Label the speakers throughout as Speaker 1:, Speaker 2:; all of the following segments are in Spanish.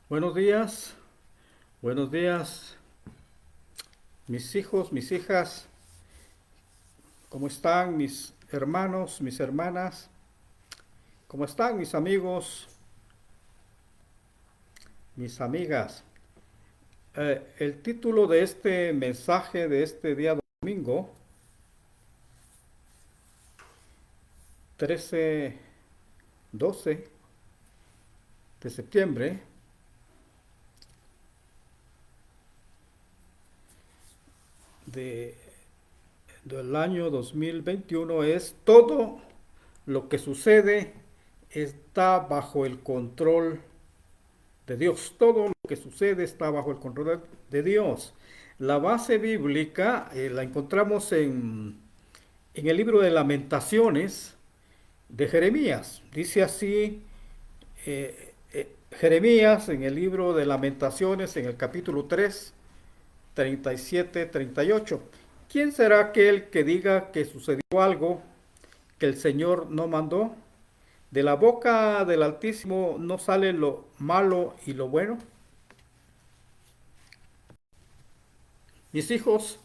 Speaker 1: Buenos días, mis hijos, mis hijas, ¿cómo están mis hermanos, mis hermanas? ¿Cómo están mis amigos, mis amigas? El título de este mensaje de este día domingo, 13-12 de septiembre de, del año 2021 es: todo lo que sucede está bajo el control de Dios. Todo lo que sucede está bajo el control de Dios. La base bíblica la encontramos en el libro de Lamentaciones de Jeremías. Dice así Jeremías en el libro de Lamentaciones, en el capítulo 3, 37-38. ¿Quién será aquel que diga que sucedió algo que el Señor no mandó? ¿De la boca del Altísimo no sale lo malo y lo bueno? Mis hijos,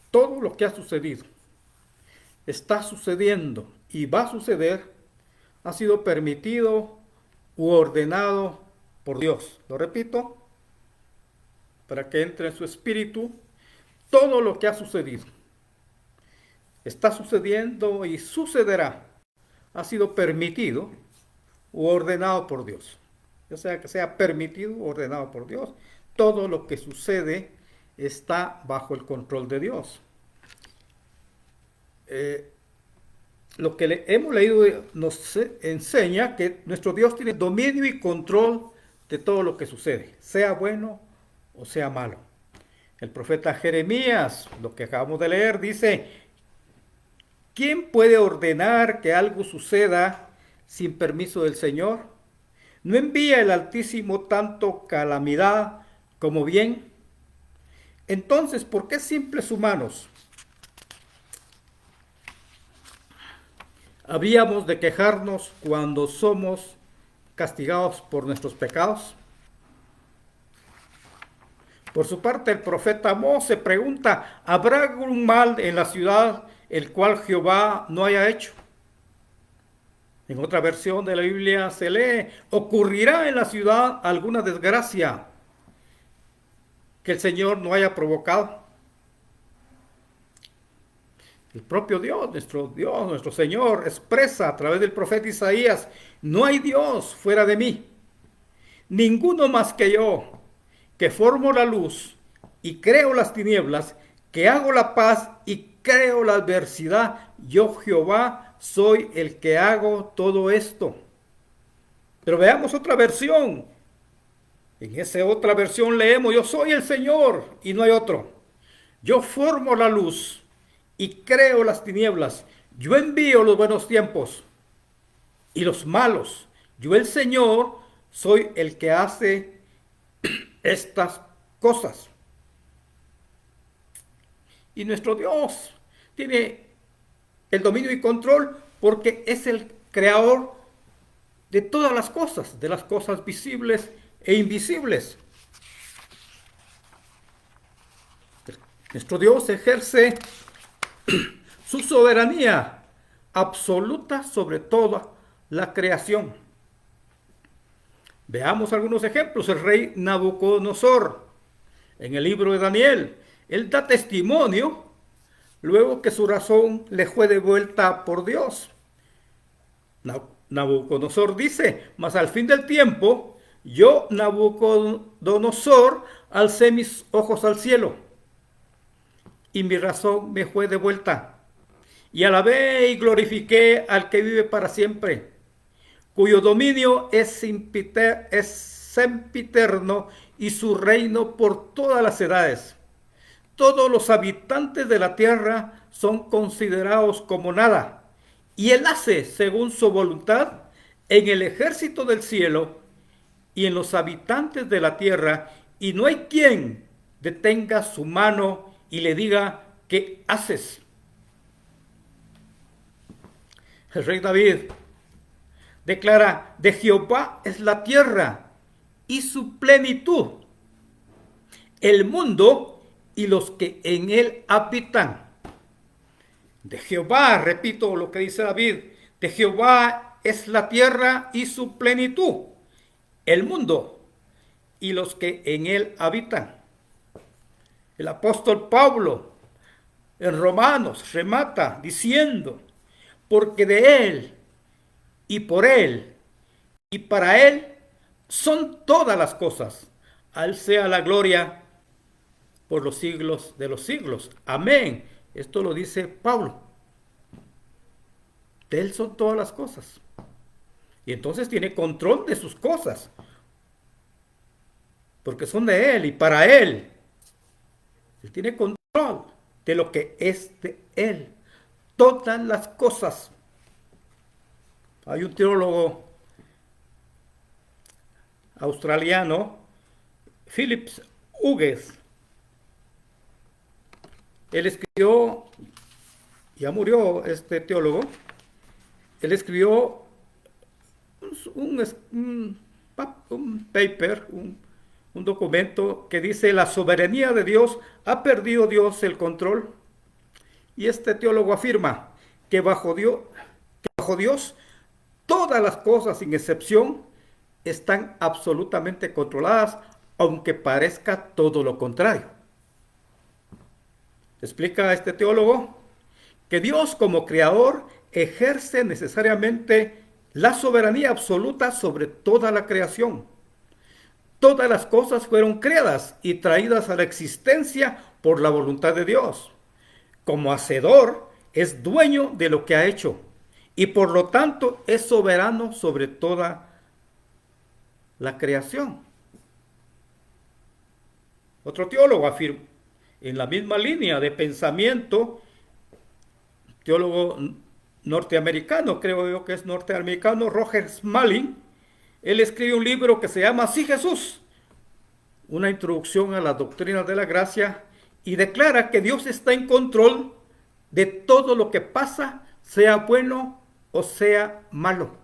Speaker 1: todo lo que ha sucedido, está sucediendo y va a suceder, ha sido permitido u ordenado por Dios. Lo repito, para que entre en su espíritu: todo lo que ha sucedido, está sucediendo y sucederá, ha sido permitido u ordenado por Dios. Ya sea que sea permitido u ordenado por Dios, todo lo que sucede está bajo el control de Dios. Eh, lo que hemos leído nos enseña que nuestro Dios tiene dominio y control de todo lo que sucede, sea bueno o sea malo. El profeta Jeremías, lo que acabamos de leer, dice: ¿quién puede ordenar que algo suceda sin permiso del Señor? ¿No envía el Altísimo tanto calamidad como bien? Entonces, ¿por qué simples humanos habríamos de quejarnos cuando somos castigados por nuestros pecados? Por su parte, el profeta Amós se pregunta: ¿habrá algún mal en la ciudad el cual Jehová no haya hecho? En otra versión de la Biblia se lee: ¿ocurrirá en la ciudad alguna desgracia que el Señor no haya provocado? El propio Dios, nuestro Señor, expresa a través del profeta Isaías: no hay Dios fuera de mí, ninguno más que yo, que formo la luz y creo las tinieblas, que hago la paz y creo la adversidad. Yo, Jehová, soy el que hago todo esto. Pero veamos otra versión. En esa otra versión leemos: yo soy el Señor y no hay otro. Yo formo la luz y creo las tinieblas. Yo envío los buenos tiempos y los malos. Yo, el Señor, soy el que hace estas cosas. Y nuestro Dios tiene el dominio y control porque es el creador de todas las cosas, de las cosas visibles e invisibles. Nuestro Dios ejerce su soberanía absoluta sobre toda la creación. Veamos algunos ejemplos. El rey Nabucodonosor, en el libro de Daniel, él da testimonio luego que su razón le fue devuelta por Dios. Nabucodonosor dice: mas al fin del tiempo, yo, Nabucodonosor, alcé mis ojos al cielo y mi razón me fue devuelta. Y alabé y glorifiqué al que vive para siempre, cuyo dominio es sempiterno y su reino por todas las edades. Todos los habitantes de la tierra son considerados como nada, y él hace según su voluntad en el ejército del cielo y en los habitantes de la tierra, y no hay quien detenga su mano y le diga: ¿qué haces? El rey David declara: de Jehová es la tierra y su plenitud, el mundo y los que en él habitan. De Jehová, repito lo que dice David, de Jehová es la tierra y su plenitud, el mundo y los que en él habitan. El apóstol Pablo en Romanos remata diciendo, porque de él y por él y para él son todas las cosas. A él sea la gloria por los siglos de los siglos. Amén. Esto lo dice Pablo. De él son todas las cosas. Y entonces tiene control de sus cosas. Porque son de él y para él. Él tiene control de lo que es de él. Todas las cosas. Hay un teólogo australiano, Phillips Hughes. Él escribió, ya murió este teólogo, él escribió un paper, un documento que dice: la soberanía de Dios, ¿ha perdido Dios el control? Y este teólogo afirma que bajo Dios todas las cosas sin excepción están absolutamente controladas, aunque parezca todo lo contrario. Explica este teólogo que Dios como creador ejerce necesariamente la soberanía absoluta sobre toda la creación. Todas las cosas fueron creadas y traídas a la existencia por la voluntad de Dios. Como hacedor, es dueño de lo que ha hecho y por lo tanto es soberano sobre toda la creación. Otro teólogo afirma, en la misma línea de pensamiento, teólogo norteamericano, creo yo que es norteamericano, Roger Smalling, él escribe un libro que se llama Así Jesús, una introducción a las doctrinas de la gracia, y declara que Dios está en control de todo lo que pasa, sea bueno o sea malo.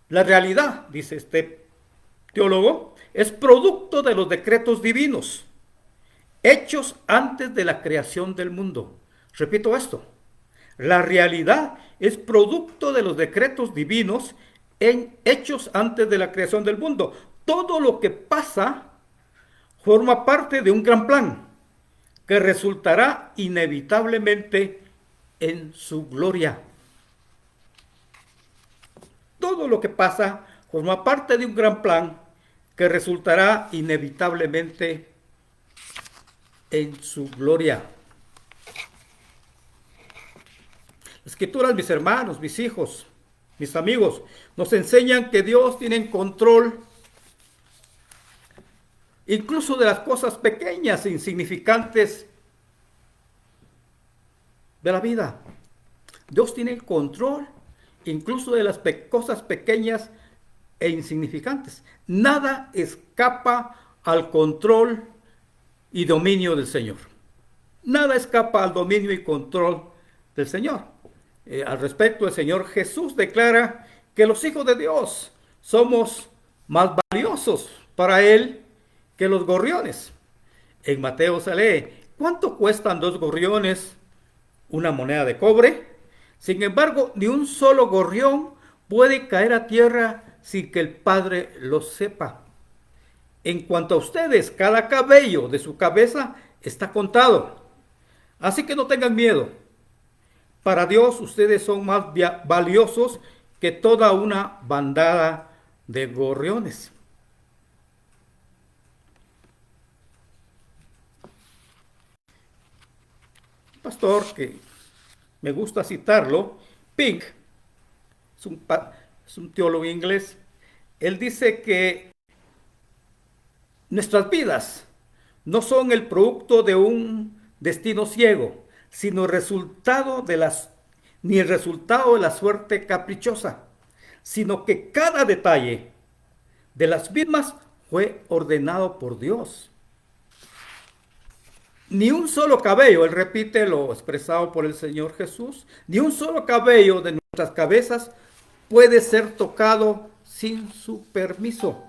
Speaker 1: La realidad, dice este teólogo, es producto de los decretos divinos, hechos antes de la creación del mundo. Repito esto, la realidad es producto de los decretos divinos hechos antes de la creación del mundo. Todo lo que pasa forma parte de un gran plan que resultará inevitablemente en su gloria. Todo lo que pasa forma parte de un gran plan que resultará inevitablemente en su gloria. Las Escrituras, mis hermanos, mis hijos, mis amigos, nos enseñan que Dios tiene control incluso de las cosas pequeñas e insignificantes de la vida. Dios tiene el control incluso de las cosas pequeñas e insignificantes. Nada escapa al control y dominio del Señor. Nada escapa al dominio y control del Señor. Al respecto, el Señor Jesús declara que los hijos de Dios somos más valiosos para Él que los gorriones. En Mateo se lee: ¿cuánto cuestan 2 gorriones? Una moneda de cobre. Sin embargo, ni un solo gorrión puede caer a tierra sin que el Padre lo sepa. En cuanto a ustedes, cada cabello de su cabeza está contado. Así que no tengan miedo. Para Dios ustedes son más valiosos que toda una bandada de gorriones. Un pastor que me gusta citarlo, Pink, es un teólogo inglés, él dice que nuestras vidas no son el producto de un destino ciego, sino ni el resultado de la suerte caprichosa, sino que cada detalle de las mismas fue ordenado por Dios. Ni un solo cabello, él repite lo expresado por el Señor Jesús, ni un solo cabello de nuestras cabezas puede ser tocado sin su permiso.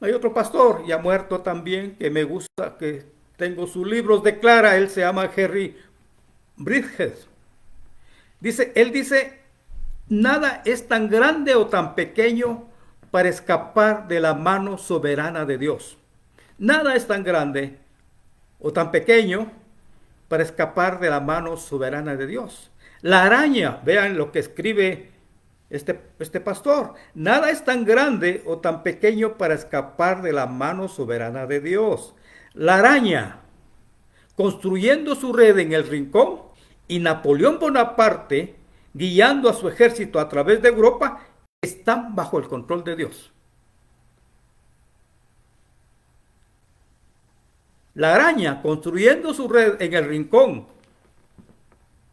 Speaker 1: Hay otro pastor, ya muerto también, que me gusta, que tengo sus libros, declara, él se llama Henry Bridges. Él dice, nada es tan grande o tan pequeño para escapar de la mano soberana de Dios. Nada es tan grande o tan pequeño para escapar de la mano soberana de Dios. La araña, vean lo que escribe este pastor, nada es tan grande o tan pequeño para escapar de la mano soberana de Dios. La araña, construyendo su red en el rincón, y Napoleón Bonaparte, guiando a su ejército a través de Europa, están bajo el control de Dios. La araña, construyendo su red en el rincón,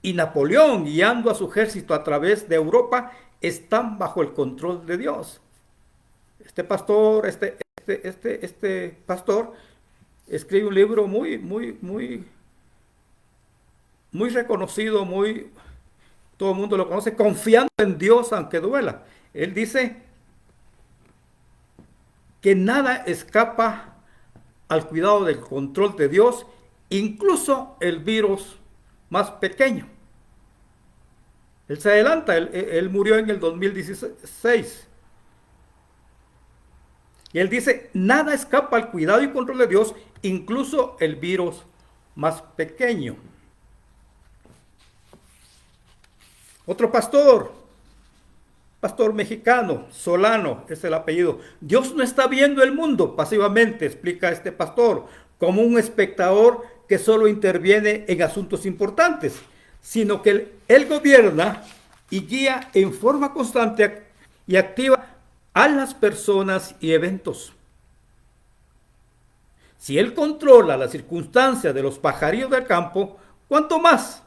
Speaker 1: y Napoleón, guiando a su ejército a través de Europa, están bajo el control de Dios. Este pastor escribe un libro muy reconocido, todo el mundo lo conoce, confiando en Dios aunque duela. Él dice que nada escapa al cuidado del control de Dios, incluso el virus más pequeño. Él se adelanta, él murió en el 2016. Y él dice, nada escapa al cuidado y control de Dios, incluso el virus más pequeño. Otro pastor mexicano, Solano es el apellido. Dios no está viendo el mundo pasivamente, explica este pastor, como un espectador que solo interviene en asuntos importantes, sino que él gobierna y guía en forma constante y activa a las personas y eventos. Si él controla las circunstancias de los pajarillos del campo, ¿cuánto más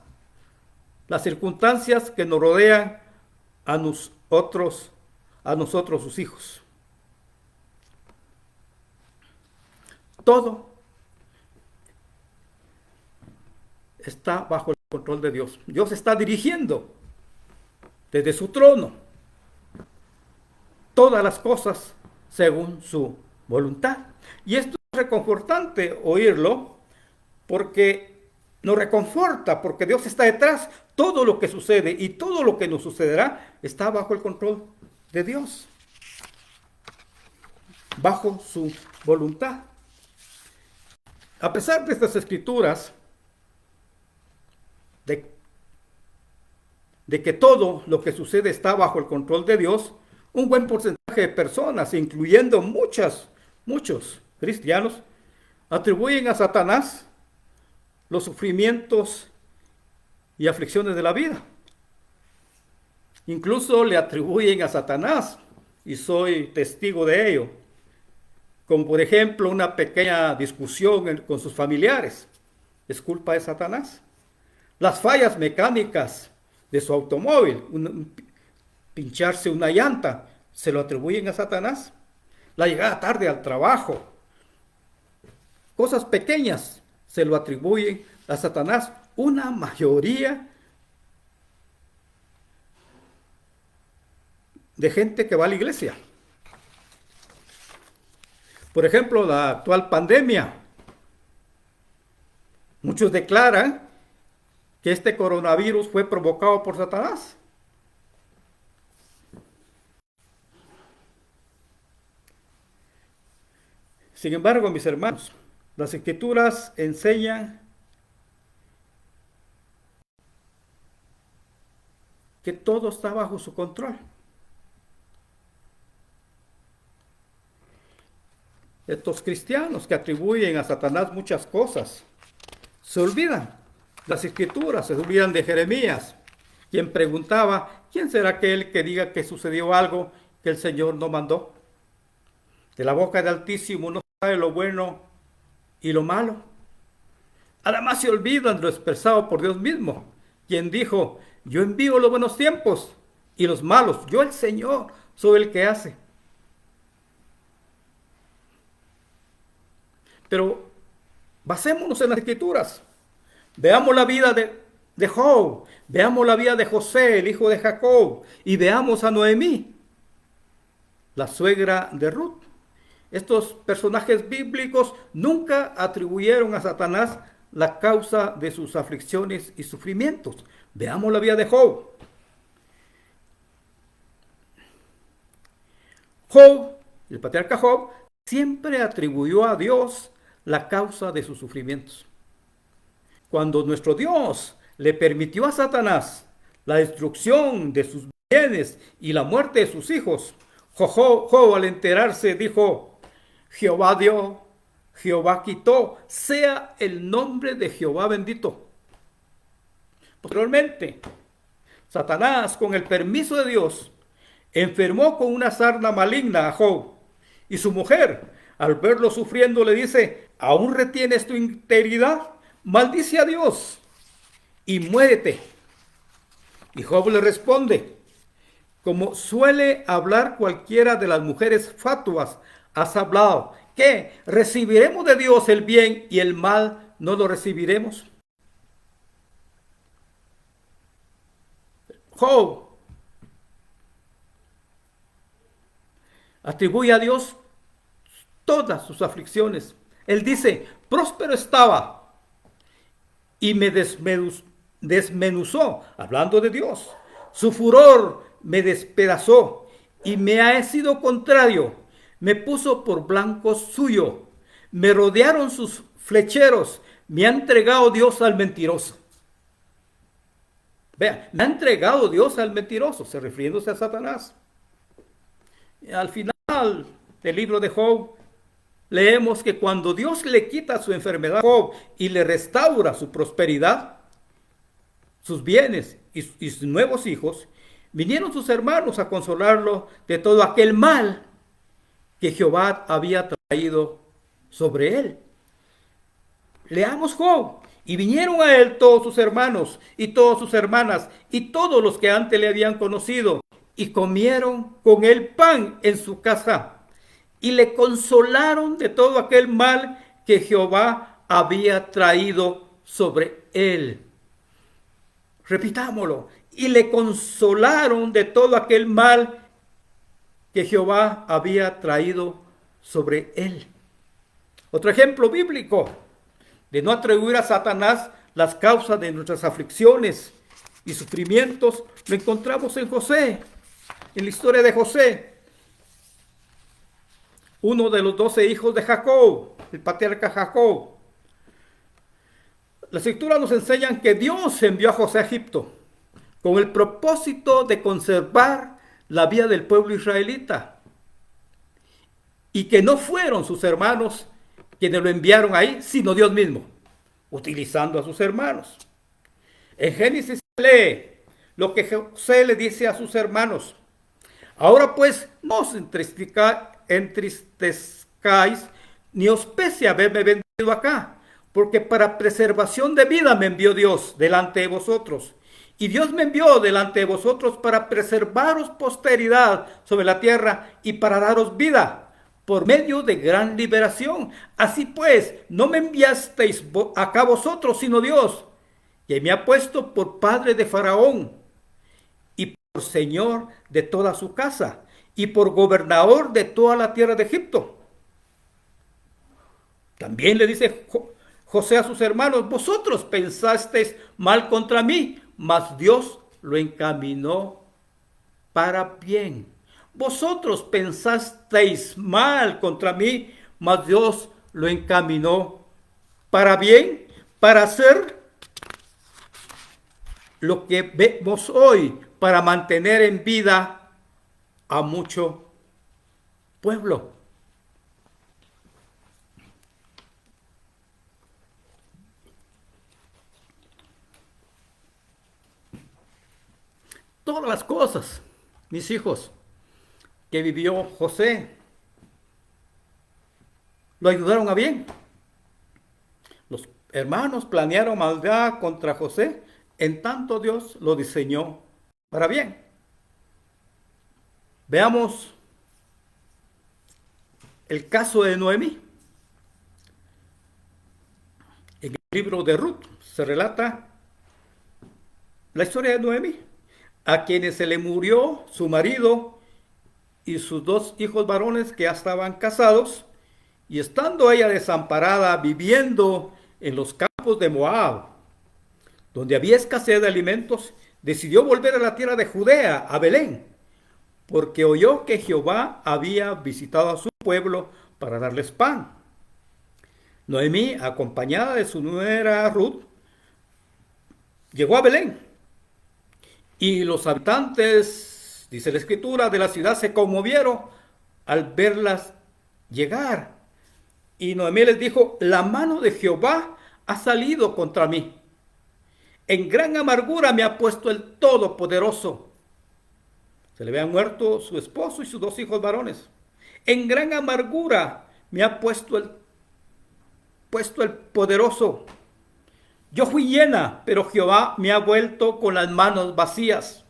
Speaker 1: las circunstancias que nos rodean a nosotros sus hijos? Todo está bajo el control de Dios. Dios está dirigiendo desde su trono todas las cosas según su voluntad. Y esto es reconfortante oírlo, porque nos reconforta, porque Dios está detrás. Todo lo que sucede y todo lo que nos sucederá está bajo el control de Dios, bajo su voluntad. A pesar de estas escrituras, de que todo lo que sucede está bajo el control de Dios, un buen porcentaje de personas, incluyendo muchos cristianos, atribuyen a Satanás los sufrimientos y aflicciones de la vida. Incluso le atribuyen a Satanás, y soy testigo de ello, como por ejemplo una pequeña discusión con sus familiares. Es culpa de Satanás. Las fallas mecánicas de su automóvil, pincharse una llanta, se lo atribuyen a Satanás. La llegada tarde al trabajo, cosas pequeñas se lo atribuyen a Satanás. Una mayoría de gente que va a la iglesia. Por ejemplo, la actual pandemia. Muchos declaran que este coronavirus fue provocado por Satanás. Sin embargo, mis hermanos, las escrituras enseñan que todo está bajo su control. Estos cristianos que atribuyen a Satanás muchas cosas, se olvidan las escrituras, se olvidan de Jeremías, quien preguntaba, ¿quién será aquel que diga que sucedió algo que el Señor no mandó? De la boca del Altísimo no sabe lo bueno y lo malo. Además se olvidan de lo expresado por Dios mismo, quien dijo, yo envío los buenos tiempos y los malos, yo el Señor soy el que hace. Pero basémonos en las escrituras. Veamos la vida de Job, veamos la vida de José, el hijo de Jacob, y veamos a Noemí, la suegra de Ruth. Estos personajes bíblicos nunca atribuyeron a Satanás la causa de sus aflicciones y sufrimientos. Veamos la vida de Job. Job, el patriarca Job, siempre atribuyó a Dios la causa de sus sufrimientos. Cuando nuestro Dios le permitió a Satanás la destrucción de sus bienes y la muerte de sus hijos, Job al enterarse dijo: Jehová dio, Jehová quitó, sea el nombre de Jehová bendito. Posteriormente, Satanás, con el permiso de Dios, enfermó con una sarna maligna a Job, y su mujer, al verlo sufriendo, le dice: ¿aún retienes tu integridad? Maldice a Dios y muérete. Y Job le responde, como suele hablar cualquiera de las mujeres fatuas: has hablado, ¿qué? ¿Recibiremos de Dios el bien y el mal no lo recibiremos? Job atribuye a Dios todas sus aflicciones. Él dice: próspero estaba y me desmenuzó, hablando de Dios. Su furor me despedazó y me ha sido contrario. Me puso por blanco suyo. Me rodearon sus flecheros. Me ha entregado Dios al mentiroso. Vea, me ha entregado Dios al mentiroso, se refiriéndose a Satanás. Al final del libro de Job, leemos que cuando Dios le quita su enfermedad a Job y le restaura su prosperidad, sus bienes y sus nuevos hijos, vinieron sus hermanos a consolarlo de todo aquel mal que Jehová había traído sobre él. Leamos Job. Y vinieron a él todos sus hermanos y todas sus hermanas y todos los que antes le habían conocido, y comieron con él pan en su casa, y le consolaron de todo aquel mal que Jehová había traído sobre él. Repitámoslo: y le consolaron de todo aquel mal que Jehová había traído sobre él. Otro ejemplo bíblico de no atribuir a Satanás las causas de nuestras aflicciones y sufrimientos lo encontramos en José, en la historia de José, uno de los 12 hijos de Jacob, el patriarca Jacob. Las escrituras nos enseñan que Dios envió a José a Egipto con el propósito de conservar la vida del pueblo israelita, y que no fueron sus hermanos quienes lo enviaron ahí, sino Dios mismo, utilizando a sus hermanos. En Génesis se lee lo que José le dice a sus hermanos: ahora pues no os entristezcáis, ni os pese haberme vendido acá, porque para preservación de vida me envió Dios delante de vosotros. Y Dios me envió delante de vosotros para preservaros posteridad sobre la tierra y para daros vida por medio de gran liberación. Así pues, no me enviasteis acá vosotros, sino Dios, que me ha puesto por padre de Faraón y por señor de toda su casa y por gobernador de toda la tierra de Egipto. También le dice José a sus hermanos: vosotros pensasteis mal contra mí, mas Dios lo encaminó para bien. Vosotros pensasteis mal contra mí, mas Dios lo encaminó para bien, para hacer lo que vemos hoy, para mantener en vida a mucho pueblo. Todas las cosas, mis hijos, que vivió José, lo ayudaron a bien. Los hermanos planearon maldad contra José, en tanto Dios lo diseñó para bien. Veamos el caso de Noemí. En el libro de Ruth se relata la historia de Noemí, a quienes se le murió su marido y sus 2 hijos varones que ya estaban casados, y estando ella desamparada, viviendo en los campos de Moab, donde había escasez de alimentos, decidió volver a la tierra de Judea, a Belén, porque oyó que Jehová había visitado a su pueblo para darles pan. Noemí, acompañada de su nuera Ruth, llegó a Belén, y los habitantes, dice la escritura, de la ciudad se conmovieron al verlas llegar. Y Noemí les dijo: la mano de Jehová ha salido contra mí. En gran amargura me ha puesto el Todopoderoso. Se le habían muerto su esposo y sus 2 hijos varones. En gran amargura me ha puesto el Poderoso. Yo fui llena, pero Jehová me ha vuelto con las manos vacías.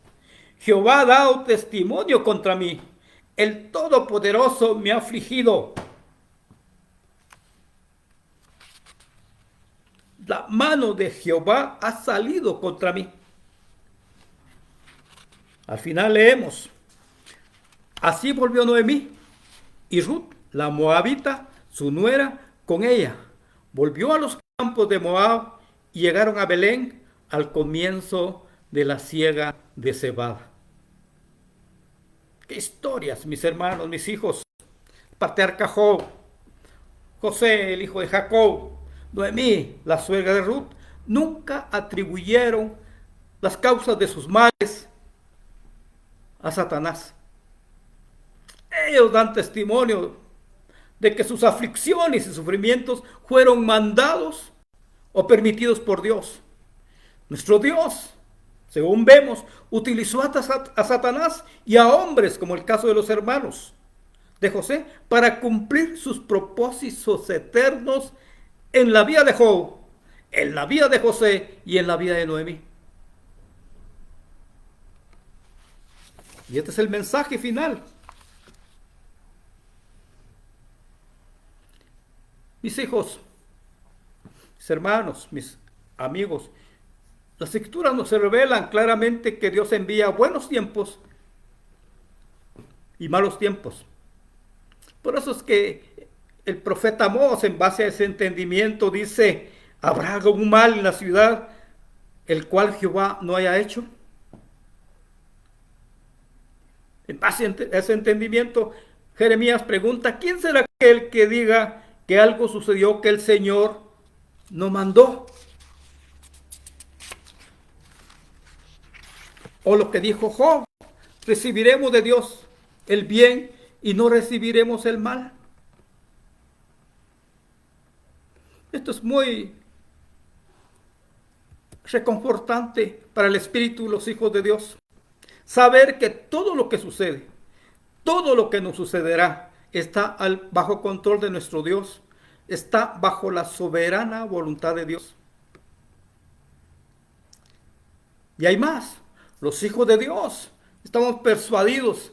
Speaker 1: Jehová ha dado testimonio contra mí. El Todopoderoso me ha afligido. La mano de Jehová ha salido contra mí. Al final leemos: así volvió Noemí y Ruth, la moabita, su nuera, con ella. Volvió a los campos de Moab y llegaron a Belén al comienzo de la siega de cebada. Qué historias, mis hermanos, mis hijos. Patriarca Job, José, el hijo de Jacob, Noemí, la suegra de Ruth, nunca atribuyeron las causas de sus males a Satanás. Ellos dan testimonio de que sus aflicciones y sufrimientos fueron mandados o permitidos por Dios. Nuestro Dios, según vemos, utilizó a Satanás y a hombres, como el caso de los hermanos de José, para cumplir sus propósitos eternos en la vida de Job, en la vida de José y en la vida de Noemí. Y este es el mensaje final. Mis hijos, mis hermanos, mis amigos, las escrituras nos revelan claramente que Dios envía buenos tiempos y malos tiempos. Por eso es que el profeta Amós, en base a ese entendimiento, dice: ¿habrá algún mal en la ciudad el cual Jehová no haya hecho? En base a ese entendimiento, Jeremías pregunta: ¿quién será aquel que diga que algo sucedió que el Señor no mandó? O lo que dijo Job: recibiremos de Dios el bien y no recibiremos el mal. Esto es muy reconfortante para el espíritu de los hijos de Dios. Saber que todo lo que sucede, todo lo que nos sucederá, está bajo control de nuestro Dios, está bajo la soberana voluntad de Dios. Y hay más. Los hijos de Dios estamos persuadidos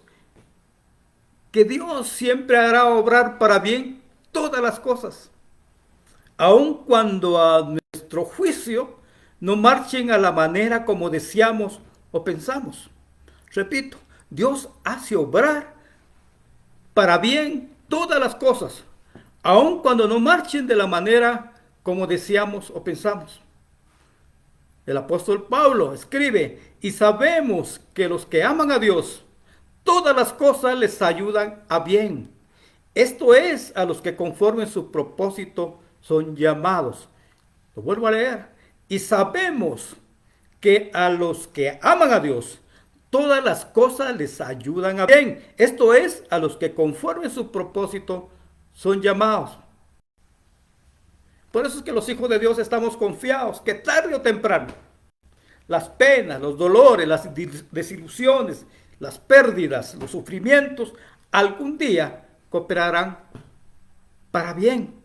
Speaker 1: que Dios siempre hará obrar para bien todas las cosas, aun cuando a nuestro juicio no marchen a la manera como deseamos o pensamos. Repito, Dios hace obrar para bien todas las cosas, aun cuando no marchen de la manera como deseamos o pensamos. El apóstol Pablo escribe: y sabemos que los que aman a Dios, todas las cosas les ayudan a bien. Esto es, a los que conforme su propósito son llamados. Lo vuelvo a leer. Y sabemos que a los que aman a Dios, todas las cosas les ayudan a bien. Esto es, a los que conforme su propósito son llamados. Por eso es que los hijos de Dios estamos confiados que tarde o temprano las penas, los dolores, las desilusiones, las pérdidas, los sufrimientos, algún día cooperarán para bien.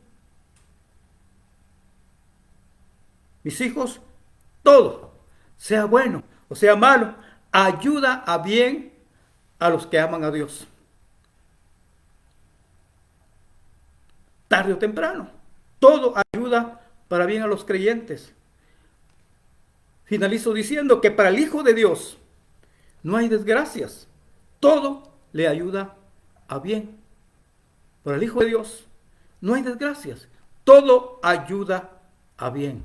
Speaker 1: Mis hijos, todo, sea bueno o sea malo, ayuda a bien a los que aman a Dios. Tarde o temprano, todo ayuda para bien a los creyentes. Finalizo diciendo que para el Hijo de Dios no hay desgracias. Todo le ayuda a bien. Para el Hijo de Dios no hay desgracias. Todo ayuda a bien.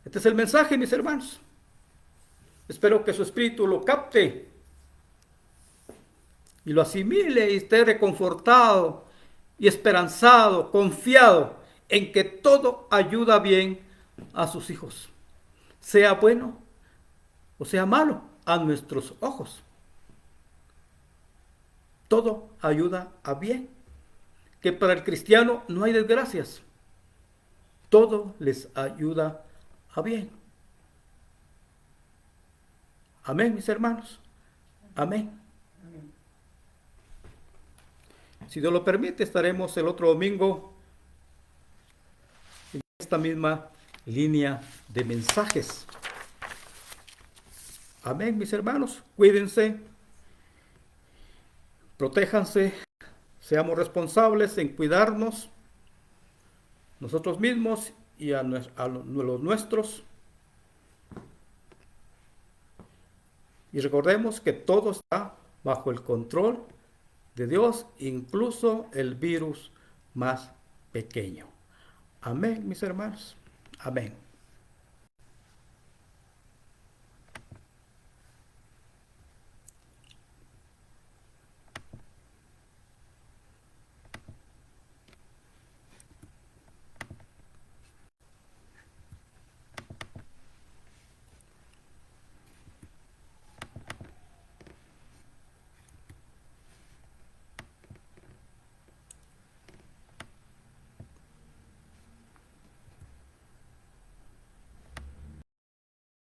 Speaker 1: Este es el mensaje, mis hermanos. Espero que su espíritu lo capte y lo asimile y esté reconfortado y esperanzado, confiado en que todo ayuda bien a sus hijos, sea bueno o sea malo a nuestros ojos. Todo ayuda a bien, que para el cristiano no hay desgracias, todo les ayuda a bien. Amén, mis hermanos. Amén. Si Dios lo permite, estaremos el otro domingo en esta misma línea de mensajes. Amén, mis hermanos. Cuídense, protéjanse, seamos responsables en cuidarnos nosotros mismos y a los nuestros. Y recordemos que todo está bajo el control de Dios, incluso el virus más pequeño. Amén, mis hermanos. Amén.